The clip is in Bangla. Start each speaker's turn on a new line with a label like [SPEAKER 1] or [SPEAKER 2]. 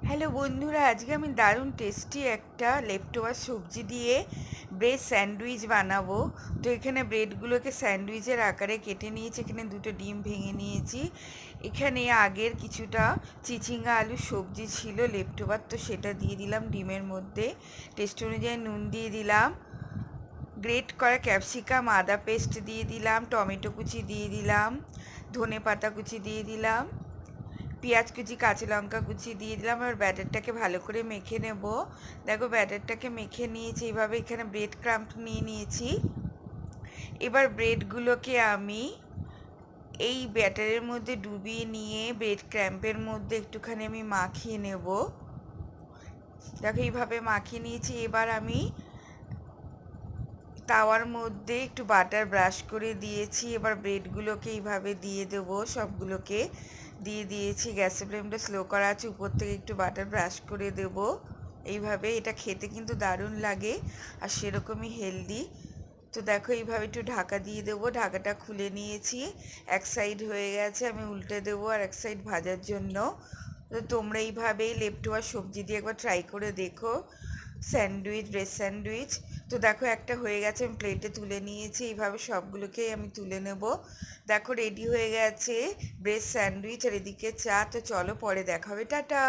[SPEAKER 1] হ্যালো বন্ধুরা, আজকে আমি দারুণ টেস্টি একটা লেফটোভার সবজি দিয়ে ব্রেড স্যান্ডউইচ বানাবো। তো এখানে ব্রেডগুলোকে স্যান্ডউইচের আকারে কেটে নিয়েছি, এখানে দুটো ডিম ভেঙে নিয়েছি। এখানে আগের কিছুটা চিচিঙ্গা আলুর সবজি ছিল লেফটোভার, তো সেটা দিয়ে দিলাম ডিমের মধ্যে। টেস্ট অনুযায়ী নুন দিয়ে দিলাম, গ্রেট করা ক্যাপসিকাম আদা পেস্ট দিয়ে দিলাম, টমেটো কুচি দিয়ে দিলাম, ধনে পাতা কুচি দিয়ে দিলাম, পেঁয়াজ কুচি কাঁচা লঙ্কা কুচি দিয়ে দিলাম। আর ব্যাটারটাকে ভালো করে মেখে নেব। দেখো ব্যাটারটাকে মেখে নিয়েছি এইভাবে, এখানে ব্রেড ক্রাম্প নিয়ে নিয়েছি। এবার ব্রেডগুলোকে আমি এই ব্যাটারের মধ্যে ডুবিয়ে নিয়ে ব্রেড ক্র্যাম্পের মধ্যে একটুখানি আমি মাখিয়ে নেব। দেখো এইভাবে মাখিয়ে নিয়েছি। এবার আমি তাওয়ার মধ্যে একটু বাটার ব্রাশ করে দিয়েছি। এবার ব্রেডগুলোকে এইভাবে দিয়ে দেবো, সবগুলোকে দিয়ে দিয়েছি। গ্যাসের ফ্লেমটা স্লো করা আছে, উপর থেকে একটু বাটার ব্রাশ করে দেব এইভাবে। এটা খেতে কিন্তু দারুণ লাগে আর সেরকমই হেলদি। তো দেখো এইভাবে একটু ঢাকা দিয়ে দেবো। ঢাকাটা খুলে নিয়েছি, এক সাইড হয়ে গেছে, আমি উল্টে দেবো আর এক সাইড ভাজার জন্য। তো তোমরা এইভাবেই লেফটোভার সবজি দিয়ে একবার ট্রাই করে দেখো, স্যান্ডউইচ, ব্রেড স্যান্ডউইচ। তো দেখো একটা হয়ে গেছে, আমি প্লেটে তুলে নিয়েছি। এইভাবে সবগুলোকেই আমি তুলে নেব। দেখো রেডি হয়ে গেছে ব্রেড স্যান্ডউইচ আর এদিকে চা। তো চলো পরে দেখা হবে, টাটা।